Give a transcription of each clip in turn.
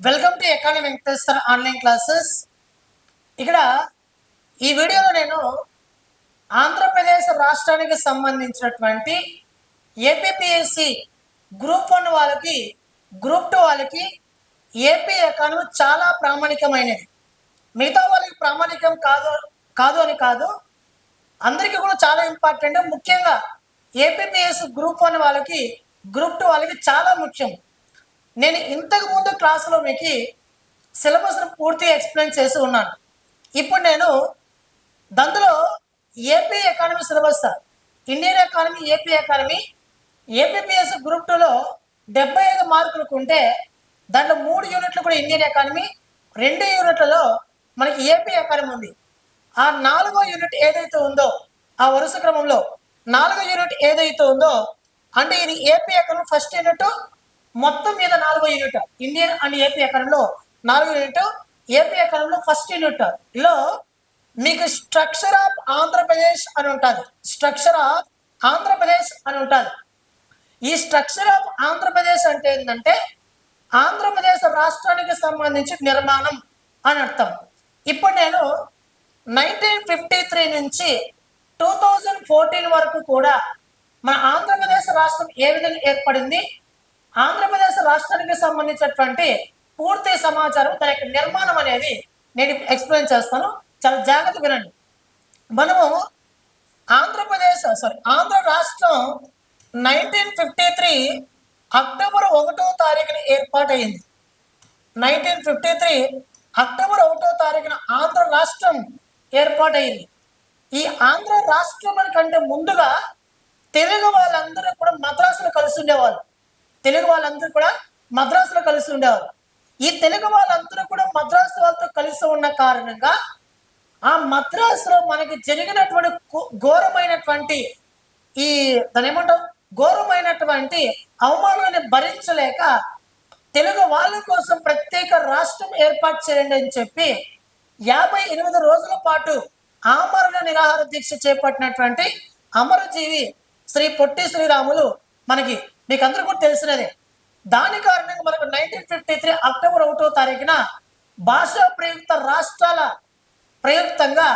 Welcome to economy Venkateswara online classes. ఇక్కడ ఈ వీడియోలో నేను ఆంధ్రప్రదేశ్ రాష్ట్రానికి సంబంధించినటువంటి ఏపీపీఎస్సి గ్రూప్ 1 వాళ్ళకి, గ్రూప్ 2 వాళ్ళకి ఏపీ ఎకానమీ చాలా ప్రామాణికమైనది. మిగతా వాళ్ళకి ప్రామాణికం కాదు అని కాదు, అందరికీ కూడా చాలా ఇంపార్టెంట్. ముఖ్యంగా ఏపీపీఎస్సి గ్రూప్ 1 వాళ్ళకి, గ్రూప్ 2 వాళ్ళకి చాలా ముఖ్యం. నేను ఇంతకు ముందు క్లాసులో మీకు సిలబస్ను పూర్తిగా ఎక్స్ప్లెయిన్ చేసి ఉన్నాను. ఇప్పుడు నేను దాంట్లో AP economy syllabus, Indian economy, APPS group 2లో 75 మార్కులకు ఉంటే దాంట్లో 3 యూనిట్లు కూడా ఇండియన్ ఎకానమీ, 2 యూనిట్లలో మనకి ఏపీ ఎకానమీ ఉంది. ఆ 4వ యూనిట్ ఏదైతే ఉందో, ఆ వరుస క్రమంలో 4వ యూనిట్ ఏదైతే ఉందో అంటే ఇది ఏపీ ఎకానమీ ఫస్ట్ యూనిట్, మొత్తం మీద 4వ యూనిట్. ఇండియన్ అండ్ ఏపీ ఎకానమీలో 4వ యూనిట్, ఏపీ ఎకానమీలో ఫస్ట్ యూనిట్ లో మీకు స్ట్రక్చర్ ఆఫ్ ఆంధ్రప్రదేశ్ అని ఉంటుంది. స్ట్రక్చర్ ఆఫ్ ఆంధ్రప్రదేశ్ అని ఉంటుంది. ఈ స్ట్రక్చర్ ఆఫ్ ఆంధ్రప్రదేశ్ అంటే ఏంటంటే ఆంధ్రప్రదేశ్ రాష్ట్రానికి సంబంధించి నిర్మాణం అని అర్థం. ఇప్పుడు నేను 1953 నుంచి 2014 వరకు కూడా మన ఆంధ్రప్రదేశ్ రాష్ట్రం ఏ విధంగా ఏర్పడింది, ఆంధ్రప్రదేశ్ రాష్ట్రానికి సంబంధించినటువంటి పూర్తి సమాచారం, దాని యొక్క నిర్మాణం అనేది నేను ఎక్స్ప్లెయిన్ చేస్తాను. చాలా జాగ్రత్తగా వినండి. మనము ఆంధ్ర రాష్ట్రం 1953 అక్టోబర్ 1వ తారీఖున ఏర్పాటైంది. 1953 అక్టోబర్ 1వ తారీఖున ఆంధ్ర రాష్ట్రం ఏర్పాటైంది. ఈ ఆంధ్ర రాష్ట్రం కంటే ముందుగా తెలుగు వాళ్ళందరూ కూడా మద్రాసులో కలిసి ఉండేవాళ్ళు. ఈ తెలుగు వాళ్ళందరూ కూడా మద్రాసు వాళ్ళతో కలిసి ఉన్న కారణంగా ఆ మద్రాసులో మనకి జరిగినటువంటి ఘోరమైనటువంటి ఘోరమైనటువంటి అవమానాన్ని భరించలేక తెలుగు వాళ్ళ కోసం ప్రత్యేక రాష్ట్రం ఏర్పాటు చేయండి అని చెప్పి 58 రోజుల పాటు ఆమరణ నిరాహార దీక్ష చేపట్టినటువంటి అమరజీవి శ్రీ పొట్టి శ్రీరాములు మీకు అందరూ కూడా తెలిసినదే. దాని కారణంగా మనకు 1953 అక్టోబర్ 1వ తారీఖున భాషా ప్రయుక్త రాష్ట్రాల ప్రయుక్తంగా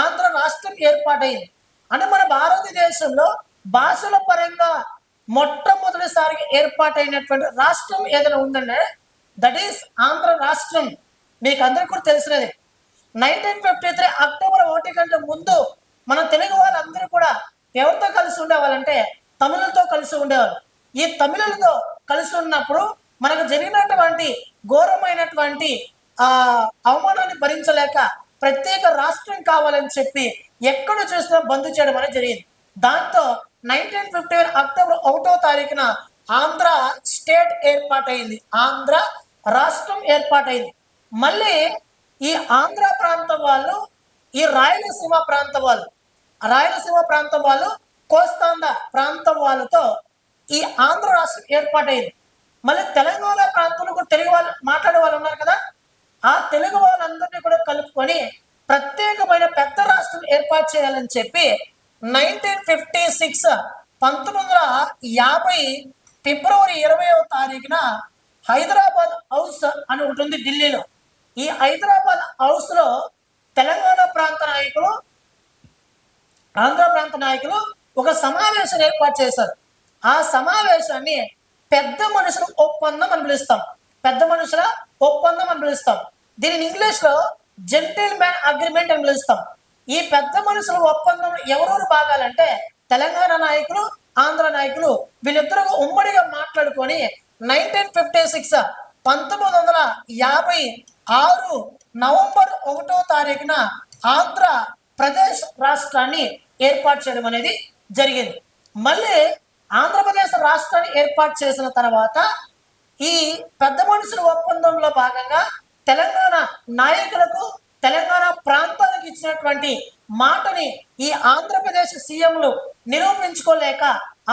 ఆంధ్ర రాష్ట్రం ఏర్పాటైంది. అంటే మన భారతదేశంలో భాషల పరంగా మొట్టమొదటిసారిగా ఏర్పాటైనటువంటి రాష్ట్రం ఏదైనా ఉందంటే దట్ ఈస్ ఆంధ్ర రాష్ట్రం. మీకు అందరికీ కూడా తెలిసినదే. 1953 అక్టోబర్ 1 కంటే ముందు మన తెలుగు వాళ్ళందరూ కూడా ఎవరితో కలిసి ఉండేవాళ్ళంటే తమిళులతో కలిసి ఉండేవాళ్ళు. ఈ తమిళులతో కలిసి ఉన్నప్పుడు మనకు జరిగినటువంటి ఘోరమైనటువంటి అవమానాన్ని భరించలేక ప్రత్యేక రాష్ట్రం కావాలని చెప్పి ఎక్కడ చూసినా బంద్ చేయడం అనేది జరిగింది. దాంతో 1951 అక్టోబర్ 1వ తారీఖున ఆంధ్ర స్టేట్ ఏర్పాటైంది, ఆంధ్ర రాష్ట్రం ఏర్పాటైంది. మళ్ళీ ఈ ఆంధ్ర ప్రాంతం వాళ్ళు, ఈ రాయలసీమ ప్రాంతం వాళ్ళు, కోస్తాంధ్ర ప్రాంతం వాళ్ళతో ఈ ఆంధ్ర రాష్ట్రం ఏర్పాటైంది. మళ్ళీ తెలంగాణ ప్రాంతంలో కూడా తెలుగు వాళ్ళు మాట్లాడే వాళ్ళు ఉన్నారు కదా, ఆ తెలుగు వాళ్ళందరినీ కూడా కలుపుకొని ప్రత్యేకమైన పెద్ద రాష్ట్రం ఏర్పాటు చేయాలని చెప్పి 1950 ఫిబ్రవరి 20వ తారీఖున హైదరాబాద్ హౌస్ అని ఒకటి ఉంది ఢిల్లీలో. ఈ హైదరాబాద్ హౌస్ లో తెలంగాణ ప్రాంత నాయకులు, ఆంధ్ర ప్రాంత నాయకులు ఒక సమావేశం ఏర్పాటు చేశారు. ఆ సమావేశాన్ని పెద్ద మనుషుల ఒప్పందం అని పిలుస్తాం. దీనిని ఇంగ్లీష్ లో జెంటిల్ మ్యాన్ అగ్రిమెంట్ అని పిలుస్తాం. ఈ పెద్ద మనుషుల ఒప్పందం ఎవరెవరు భాగాలంటే తెలంగాణ నాయకులు, ఆంధ్ర నాయకులు వీళ్ళిద్దరూ ఉమ్మడిగా మాట్లాడుకొని 1956 నవంబర్ 1వ తారీఖున ఆంధ్ర ప్రదేశ్ రాష్ట్రాన్ని ఏర్పాటు చేయడం అనేది జరిగింది. మళ్ళీ ఆంధ్రప్రదేశ్ రాష్ట్రాన్ని ఏర్పాటు చేసిన తర్వాత ఈ పెద్ద మనుషుల ఒప్పందంలో భాగంగా తెలంగాణ నాయకులకు, తెలంగాణ ప్రాంతానికి ఇచ్చినటువంటి మాటని ఈ ఆంధ్రప్రదేశ్ సీఎంలు నిరూపించుకోలేక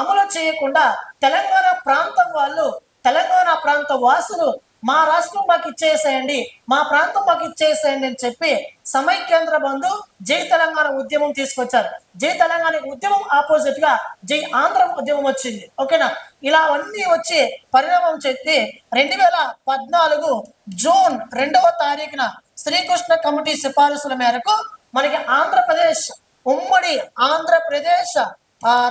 అమలు చేయకుండా తెలంగాణ ప్రాంతం వాళ్ళు, తెలంగాణ ప్రాంత వాసులు మా రాష్ట్రం మాకు ఇచ్చేసేయండి, మా ప్రాంతం మాకు ఇచ్చేసేయండి అని చెప్పి సమైక్యాంధ్ర బంధు జై తెలంగాణ ఉద్యమం తీసుకొచ్చారు. జై తెలంగాణ ఉద్యమం ఆపోజిట్ గా జై ఆంధ్ర ఉద్యమం వచ్చింది. ఓకేనా? ఇలా అన్నీ వచ్చి పరిణామం చెంది 2014 జూన్ 2వ తారీఖున శ్రీకృష్ణ కమిటీ సిఫారసుల మేరకు మనకి ఆంధ్రప్రదేశ్, ఉమ్మడి ఆంధ్రప్రదేశ్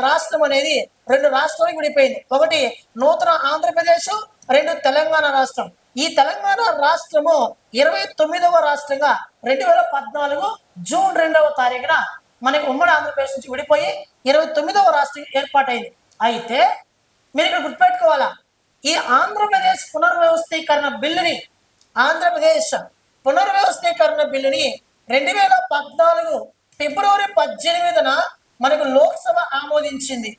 రాష్ట్రం అనేది 2 రాష్ట్రాలకు విడిపోయింది. ఒకటి నూతన ఆంధ్రప్రదేశ్, 2 తెలంగాణ రాష్ట్రం. ఈ తెలంగాణ రాష్ట్రము 29వ రాష్ట్రంగా 2014 జూన్ 2వ తారీఖున మనకి ఉమ్మడి ఆంధ్రప్రదేశ్ నుంచి విడిపోయి 29వ రాష్ట్రం ఏర్పాటైంది. అయితే మీరు ఇక్కడ గుర్తుపెట్టుకోవాలా, ఈ ఆంధ్రప్రదేశ్ పునర్వ్యవస్థీకరణ బిల్లుని, ఆంధ్రప్రదేశ్ పునర్వ్యవస్థీకరణ బిల్లుని 2014 ఫిబ్రవరి 18న మనకు లోక్సభ ఆమోదించింది.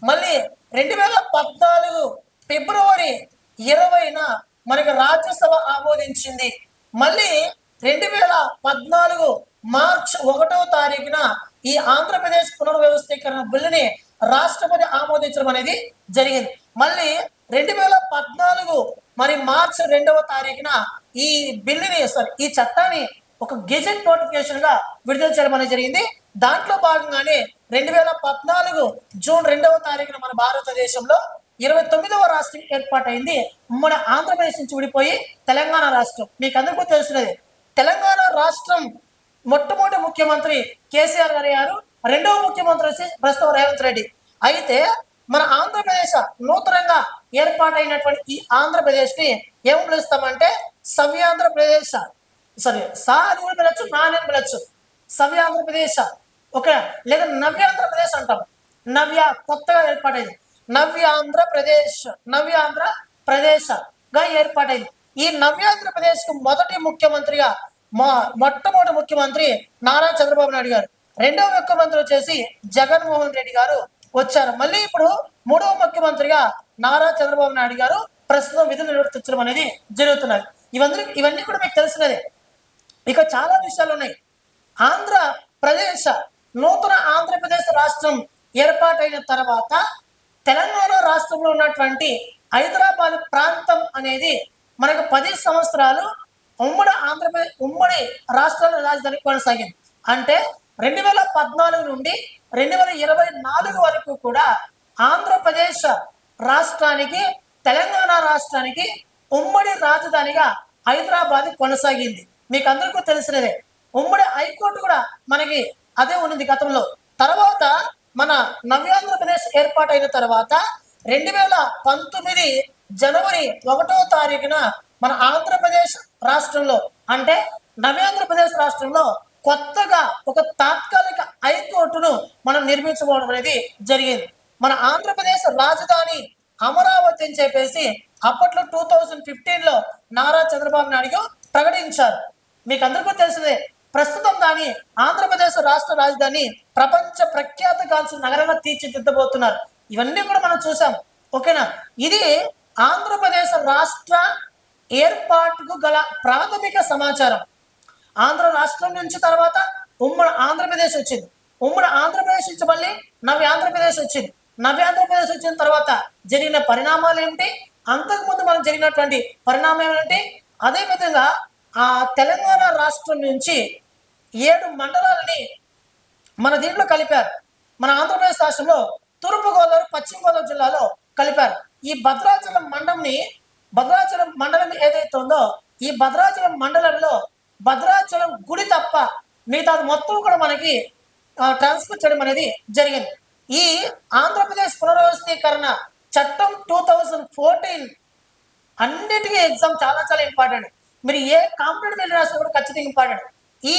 మళ్ళీ 2014 ఫిబ్రవరి 20న మనకు రాజ్యసభ ఆమోదించింది. మళ్ళీ 2014 మార్చ్ 1వ తారీఖున ఈ ఆంధ్రప్రదేశ్ పునర్వ్యవస్థీకరణ బిల్లుని రాష్ట్రపతి ఆమోదించడం అనేది జరిగింది. మళ్ళీ 2014 మరి మార్చ్ 2వ తారీఖున ఈ బిల్లుని ఈ చట్టాన్ని ఒక గెజెట్ నోటిఫికేషన్ గా విడుదల చేయడం అనేది జరిగింది. దాంట్లో భాగంగానే 2014 జూన్ 2వ తారీఖున మన భారతదేశంలో 29వ రాష్ట్రం ఏర్పాటైంది. మన ఆంధ్రప్రదేశ్ నుంచి విడిపోయి తెలంగాణ రాష్ట్రం. మీకు అందరికీ తెలిసినది, తెలంగాణ రాష్ట్రం మొట్టమొదటి ముఖ్యమంత్రి కేసీఆర్ గారు, రెండవ ముఖ్యమంత్రి వచ్చి ప్రస్తుతం రేవంత్ రెడ్డి. అయితే మన ఆంధ్రప్రదేశ్ నూతనంగా ఏర్పాటైనటువంటి ఈ ఆంధ్రప్రదేశ్ ని ఏం పిలుస్తామంటే సవ్యాంధ్రప్రదేశ్. సా అని కూడా పిలవచ్చు, నా అని పిలవచ్చు. సవ్యాంధ్రప్రదేశ్, ఓకే, లేదా నవ్యాంధ్రప్రదేశ్ అంటాం. కొత్తగా ఏర్పాటైంది నవ్యాంధ్రప్రదేశ్ గా ఏర్పాటైంది. ఈ నవ్యాంధ్రప్రదేశ్ కు మొదటి ముఖ్యమంత్రిగా మొట్టమొదటి ముఖ్యమంత్రి నారా చంద్రబాబు నాయుడు గారు, రెండవ ముఖ్యమంత్రి వచ్చేసి జగన్మోహన్ రెడ్డి గారు వచ్చారు. మళ్ళీ ఇప్పుడు మూడవ ముఖ్యమంత్రిగా నారా చంద్రబాబు నాయుడు గారు ప్రస్తుతం విధులు నిర్వర్తించడం అనేది జరుగుతున్నది. ఇవన్నీ కూడా మీకు తెలిసినదే. ఇక చాలా విషయాలు ఉన్నాయి. ఆంధ్రప్రదేశ్ నూతన ఆంధ్రప్రదేశ్ రాష్ట్రం ఏర్పాటైన తర్వాత తెలంగాణ రాష్ట్రంలో ఉన్నటువంటి హైదరాబాద్ ప్రాంతం అనేది మనకు 10 సంవత్సరాలు ఉమ్మడి రాష్ట్రాల రాజధాని కొనసాగింది. అంటే 2014 నుండి 2024 వరకు కూడా ఆంధ్రప్రదేశ్ రాష్ట్రానికి, తెలంగాణ రాష్ట్రానికి ఉమ్మడి రాజధానిగా హైదరాబాద్ కొనసాగింది. మీకు అందరికీ తెలిసినదే. ఉమ్మడి హైకోర్టు కూడా మనకి అదే ఉన్నది గతంలో. తర్వాత మన నవ్యాంధ్రప్రదేశ్ ఏర్పాటైన తర్వాత 2019 జనవరి 1వ తారీఖున మన ఆంధ్రప్రదేశ్ రాష్ట్రంలో, అంటే నవ్యాంధ్రప్రదేశ్ రాష్ట్రంలో కొత్తగా ఒక తాత్కాలిక హైకోర్టును మనం నిర్మించుకోవడం అనేది జరిగింది. మన ఆంధ్రప్రదేశ్ రాజధాని అమరావతి అని చెప్పేసి అప్పట్లో 2015లో నారా చంద్రబాబు నాయుడు ప్రకటించారు. మీకు అందరికీ తెలిసిందే. ప్రస్తుతం దాని ఆంధ్రప్రదేశ్ రాష్ట్ర రాజధాని ప్రపంచ ప్రఖ్యాతగాంచిన నగరంగా తీర్చిదిద్దబోతున్నారు. ఇవన్నీ కూడా మనం చూసాం. ఓకేనా? ఇది ఆంధ్రప్రదేశ్ రాష్ట్ర ఏర్పాటుకు గల ప్రాథమిక సమాచారం. ఆంధ్ర రాష్ట్రం నుంచి తర్వాత ఉమ్మడి ఆంధ్రప్రదేశ్ వచ్చింది. ఉమ్మడి ఆంధ్రప్రదేశ్ నుంచి మళ్ళీ నవ్యాంధ్రప్రదేశ్ వచ్చింది. నవ్యాంధ్రప్రదేశ్ వచ్చిన తర్వాత జరిగిన పరిణామాలు ఏమిటి, అంతకుముందు మనం జరిగినటువంటి పరిణామం ఏమిటి, అదేవిధంగా ఆ తెలంగాణ రాష్ట్రం నుంచి 7 మండలాలని మన దీంట్లో కలిపారు. మన ఆంధ్రప్రదేశ్ రాష్ట్రంలో తూర్పుగోదావరి, పశ్చిమ గోదావరి జిల్లాలో కలిపారు. ఈ భద్రాచలం మండలం ఏదైతే ఉందో, ఈ భద్రాచలం మండలంలో భద్రాచలం గుడి తప్ప మిగతా మొత్తం కూడా మనకి ట్రాన్స్ఫర్ చేయడం అనేది జరిగింది. ఈ ఆంధ్రప్రదేశ్ పునర్వ్యవస్థీకరణ చట్టం 2014 అన్నిటికీ ఎగ్జామ్ చాలా చాలా ఇంపార్టెంట్. మీరు ఏ కాంపిటేటివ్ రాసినా కూడా ఖచ్చితంగా ఇంపార్టెంట్. ఈ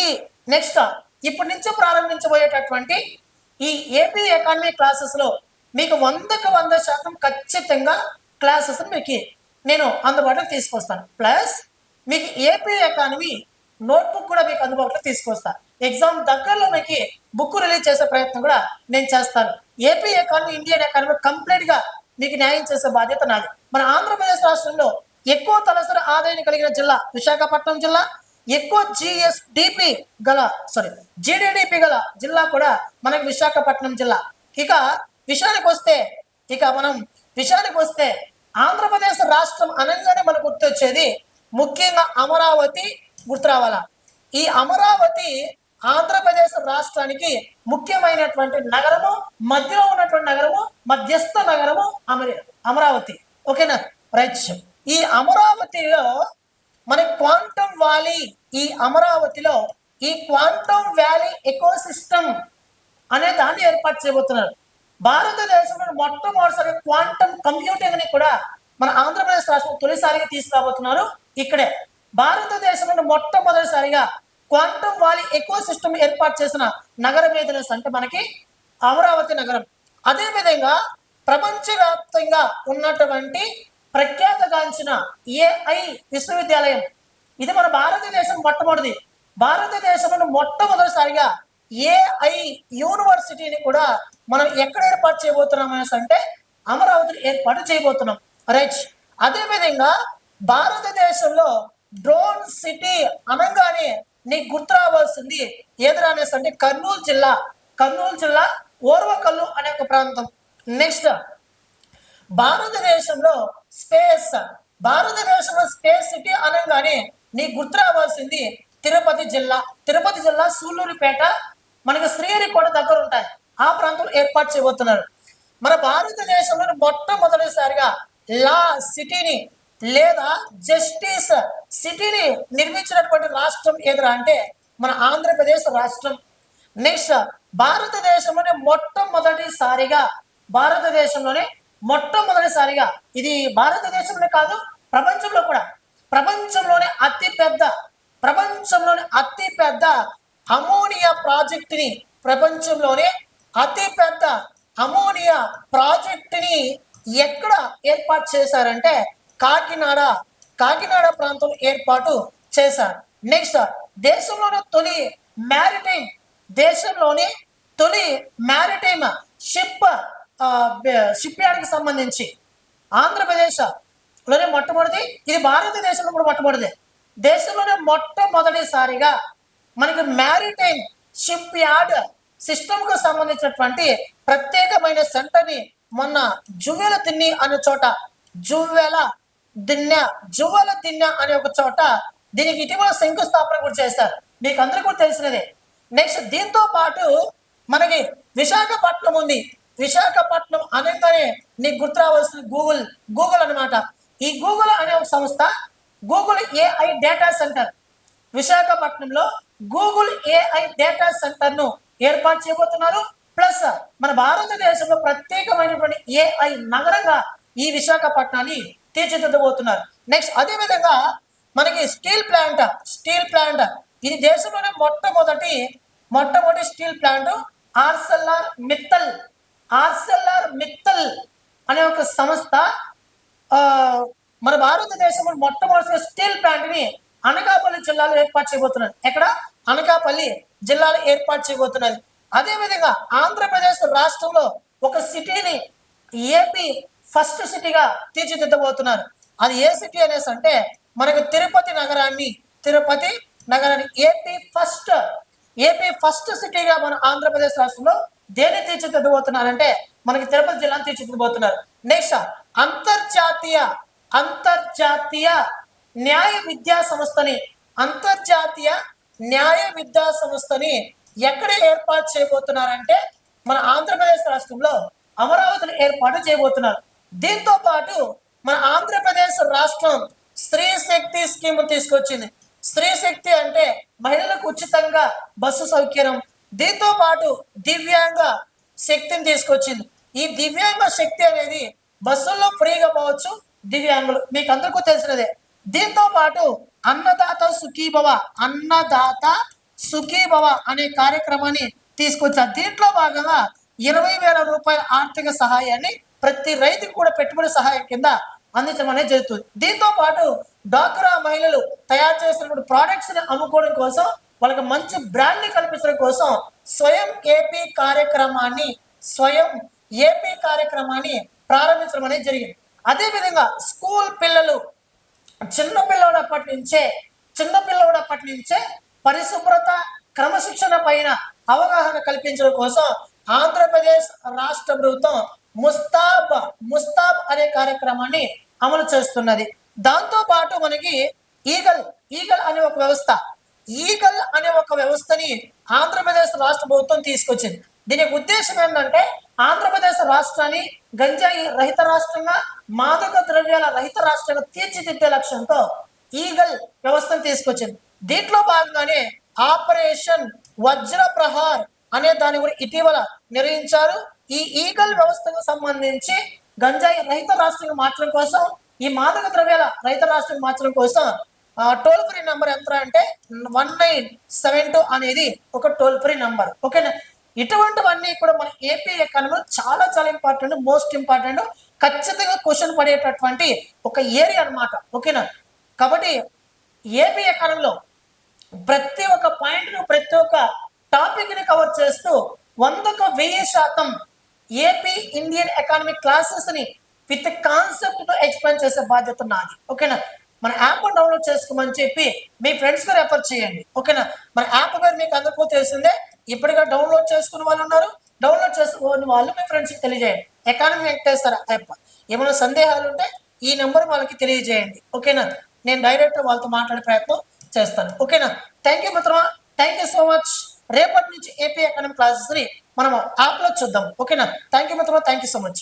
నెక్స్ట్ ఇప్పటి నుంచి ప్రారంభించబోయేటటువంటి ఈ ఏపీ ఎకానమీ క్లాసెస్లో మీకు 100కి 100% ఖచ్చితంగా క్లాసెస్ మీకు నేను అందుబాటులో తీసుకొస్తాను. ప్లస్ మీకు ఏపీ ఎకానమీ నోట్బుక్ కూడా మీకు అందుబాటులో తీసుకొస్తాను. ఎగ్జామ్ దగ్గరలో మీకు బుక్ రిలీజ్ చేసే ప్రయత్నం కూడా నేను చేస్తాను. ఏపీ ఎకానమీ, ఇండియన్ ఎకానమీ కంప్లీట్గా మీకు న్యాయం చేసే బాధ్యత నాది. మన ఆంధ్రప్రదేశ్ రాష్ట్రంలో ఎక్కువ తలసరి ఆదాయం కలిగిన జిల్లా విశాఖపట్నం జిల్లా, ఎక్కువ జీడిపి గల జిల్లా కూడా మనకి విశాఖపట్నం జిల్లా. ఇక విషయానికి వస్తే ఆంధ్రప్రదేశ్ రాష్ట్రం అనగానే మనకు గుర్తొచ్చేది ముఖ్యంగా అమరావతి గుర్తు రావాలా. ఈ అమరావతి ఆంధ్రప్రదేశ్ రాష్ట్రానికి ముఖ్యమైనటువంటి నగరము, మధ్యలో ఉన్నటువంటి నగరము, మధ్యస్థ నగరము అమరావతి. ఓకేనా, రైట్. ఈ అమరావతిలో మన క్వాంటమ్ వ్యాలీ, ఈ అమరావతిలో ఈ క్వాంటమ్ వ్యాలీ ఎకోసిస్టమ్ అనే దాన్ని ఏర్పాటు చేయబోతున్నారు. భారతదేశంలో మొట్టమొదటిసారి క్వాంటమ్ కంప్యూటింగ్ ని కూడా మన ఆంధ్రప్రదేశ్ రాష్ట్రం తొలిసారిగా తీసుకురాబోతున్నారు. ఇక్కడే భారతదేశంలో మొట్టమొదటిసారిగా క్వాంటమ్ వ్యాలీ ఎకో సిస్టమ్ ఏర్పాటు చేసిన నగరం ఏదైనా అంటే మనకి అమరావతి నగరం. అదేవిధంగా ప్రపంచవ్యాప్తంగా ఉన్నటువంటి ప్రఖ్యాతగాంచిన ఏఐ విశ్వవిద్యాలయం, ఇది మన భారతదేశం మొట్టమొదటిది. భారతదేశంలో మొట్టమొదటిసారిగా ఏఐ యూనివర్సిటీని కూడా మనం ఎక్కడ ఏర్పాటు చేయబోతున్నాం అనేసి అంటే అమరావతిని ఏర్పాటు చేయబోతున్నాం, రైట్. అదేవిధంగా భారతదేశంలో డ్రోన్ సిటీ అనగానే నీకు గుర్తు రావాల్సింది ఏదైనా అనేసి అంటే కర్నూలు జిల్లా ఓర్వకల్లు అనే ఒక ప్రాంతం. నెక్స్ట్ భారతదేశంలో స్పేస్ సిటీ అనగానే నీకు గుర్తు రావాల్సింది తిరుపతి జిల్లా సూళ్ళూరుపేట, మనకి శ్రీహరికోట దగ్గర ఉంటాయి. ఆ ప్రాంతంలో ఏర్పాటు చేయబోతున్నారు. మన భారతదేశంలో మొట్టమొదటిసారిగా లా సిటీని లేదా జస్టిస్ సిటీని నిర్మించినటువంటి రాష్ట్రం ఏదైనా అంటే మన ఆంధ్రప్రదేశ్ రాష్ట్రం. నెక్స్ట్ భారతదేశంలోనే మొట్టమొదటిసారిగా ఇది భారతదేశంలో కాదు, ప్రపంచంలోనే అతిపెద్ద అమోనియా ప్రాజెక్టుని ఎక్కడ ఏర్పాటు చేశారంటే కాకినాడ ప్రాంతంలో ఏర్పాటు చేశారు. నెక్స్ట్ దేశంలోని తొలి మ్యారిటైమ్ షిప్ యార్డ్కి సంబంధించి ఆంధ్రప్రదేశ్ లోనే మొట్టమొదటి, ఇది భారతదేశంలో కూడా మొట్టమొదటి. దేశంలోనే మొట్టమొదటిసారిగా మనకి మ్యారిటైమ్ షిప్ యార్డ్ సిస్టమ్ కు సంబంధించినటువంటి ప్రత్యేకమైన సెంటర్ని మొన్న జువ్వెల దిన్నె అనే ఒక చోట దీనికి ఇటీవల శంకుస్థాపన కూడా చేశారు, మీకు అందరికీ కూడా తెలిసినదే. నెక్స్ట్ దీంతో పాటు మనకి విశాఖపట్నం ఉంది. విశాఖపట్నం అనగానే నీకు గుర్తు రావాల్సిన గూగుల్ అనమాట. ఈ గూగుల్ అనే ఒక సంస్థ గూగుల్ ఏఐ డేటా సెంటర్, విశాఖపట్నంలో గూగుల్ ఏఐ డేటా సెంటర్ ను ఏర్పాటు చేయబోతున్నారు. ప్లస్ మన భారతదేశంలో ప్రత్యేకమైనటువంటి ఏఐ నగరంగా ఈ విశాఖపట్నాన్ని తీర్చిదిద్దబోతున్నారు. నెక్స్ట్ అదేవిధంగా మనకి స్టీల్ ప్లాంట్ ఇది దేశంలోనే మొట్టమొదటి స్టీల్ ప్లాంట్ ఆర్సెల్ఆర్ మిత్తల్ అనే ఒక సంస్థ మన భారతదేశంలో మొట్టమొదటి స్టీల్ ప్లాంట్ ని అనకాపల్లి జిల్లాలో ఏర్పాటు చేయబోతున్నారు. ఎక్కడ? అనకాపల్లి జిల్లాలో ఏర్పాటు చేయబోతున్నది. అదేవిధంగా ఆంధ్రప్రదేశ్ రాష్ట్రంలో ఒక సిటీని ఏపీ ఫస్ట్ సిటీగా తీర్చిదిద్దబోతున్నారు. అది ఏ సిటీ అనేసి అంటే మనకు తిరుపతి నగరాన్ని ఏపీ ఫస్ట్ సిటీగా మన ఆంధ్రప్రదేశ్ రాష్ట్రంలో దేన్ని తీర్చిదిద్దబోతున్నారంటే మనకి తిరుపతి జిల్లాను తీర్చిదిద్దబోతున్నారు. నెక్స్ట్ అంతర్జాతీయ న్యాయ విద్యా సంస్థని ఎక్కడ ఏర్పాటు చేయబోతున్నారంటే మన ఆంధ్రప్రదేశ్ రాష్ట్రంలో అమరావతిని ఏర్పాటు చేయబోతున్నారు. దీంతో పాటు మన ఆంధ్రప్రదేశ్ రాష్ట్రం స్త్రీ శక్తి స్కీమ్ తీసుకొచ్చింది. స్త్రీ శక్తి అంటే మహిళలకు ఉచితంగా బస్సు సౌకర్యం, దీంతో పాటు దివ్యాంగ శక్తిని తీసుకొచ్చింది. ఈ దివ్యాంగ శక్తి అనేది బస్సుల్లో ఫ్రీగా పోవచ్చు దివ్యాంగులు, మీకు అందరికీ తెలిసినదే. దీంతో పాటు అన్నదాత సుఖీభవ అనే కార్యక్రమాన్ని తీసుకొచ్చారు. దీంట్లో భాగంగా 20,000 రూపాయల ఆర్థిక సహాయాన్ని ప్రతి రైతుకు కూడా పెట్టుబడి సహాయం కింద అందించడం అనేది జరుగుతుంది. దీంతో పాటు డ్వాక్రా మహిళలు తయారు చేసినటువంటి ప్రోడక్ట్స్ ని అమ్ముకోవడం కోసం, వాళ్ళకి మంచి బ్రాండ్ ని కల్పించడం కోసం స్వయం ఏపీ కార్యక్రమాన్ని ప్రారంభించడం అనేది జరిగింది. అదేవిధంగా స్కూల్ పిల్లలు చిన్నపిల్లడప్పటి నుంచే పరిశుభ్రత క్రమశిక్షణ పైన అవగాహన కల్పించడం కోసం ఆంధ్రప్రదేశ్ రాష్ట్ర ప్రభుత్వం ముస్తాబ్ ముస్తాబ్ అనే కార్యక్రమాన్ని అమలు చేస్తున్నది. దాంతో పాటు మనకి ఈగల్ ఈగల్ అనే ఒక వ్యవస్థ ఈగల్ అనే ఒక వ్యవస్థని ఆంధ్రప్రదేశ్ రాష్ట్ర ప్రభుత్వం తీసుకొచ్చింది. దీని ఉద్దేశం ఏంటంటే ఆంధ్రప్రదేశ్ రాష్ట్రాన్ని గంజాయి రహిత రాష్ట్రంగా, మాదక ద్రవ్యాల రహిత రాష్ట్రంగా తీర్చిదిద్దే లక్ష్యంతో ఈగల్ వ్యవస్థను తీసుకొచ్చింది. దీంట్లో భాగంగానే ఆపరేషన్ వజ్ర ప్రహార్ అనే దాన్ని కూడా ఇటీవల నిర్వహించారు. ఈ ఈగల్ వ్యవస్థకు సంబంధించి గంజాయి రహిత రాష్ట్రంగా మార్చడం కోసం, ఈ మాదక ద్రవ్యాల రహిత రాష్ట్రంగా మార్చడం కోసం టోల్ ఫ్రీ నెంబర్ ఎంత అంటే 1972 అనేది ఒక టోల్ ఫ్రీ నెంబర్. ఓకేనా? ఇటువంటివన్నీ కూడా మన ఏపీ ఎకానమీ చాలా చాలా ఇంపార్టెంట్, మోస్ట్ ఇంపార్టెంట్, ఖచ్చితంగా క్వశ్చన్ పడేటటువంటి ఒక ఏరియా అన్నమాట. ఓకేనా? కాబట్టి ఏపీ ఎకానమీలో ప్రతి ఒక్క పాయింట్ ను, ప్రతి ఒక్క టాపిక్ ని కవర్ చేస్తూ 100కు 1000% ఏపీ ఇండియన్ ఎకానమిక్ క్లాసెస్ ని విత్ కాన్సెప్ట్ తో ఎక్స్ప్లెయిన్ చేసే బాధ్యత నాది. ఓకేనా? మన యాప్ డౌన్లోడ్ చేసుకోమని చెప్పి మీ ఫ్రెండ్స్ గా రెఫర్ చేయండి. ఓకేనా? మన యాప్ పేరు మీకు అందరికీ తెలిసిందే. ఇప్పటిగా డౌన్లోడ్ చేసుకున్న వాళ్ళు ఉన్నారు, డౌన్లోడ్ చేసుకున్న వాళ్ళు మీ ఫ్రెండ్స్కి తెలియజేయండి. Economy Venkateswara app. ఏమైనా సందేహాలు ఉంటే ఈ నెంబర్ వాళ్ళకి తెలియజేయండి. ఓకేనా? నేను డైరెక్ట్ వాళ్ళతో మాట్లాడే ప్రయత్నం చేస్తాను. ఓకేనా? థ్యాంక్ యూ మిత్రమా, థ్యాంక్ యూ సో మచ్. రేపటి నుంచి ఏపీ ఎకానమీ క్లాసెస్ ని మనం యాప్ లో చూద్దాం. ఓకేనా? థ్యాంక్ యూ మిత్రమా, థ్యాంక్ యూ సో మచ్.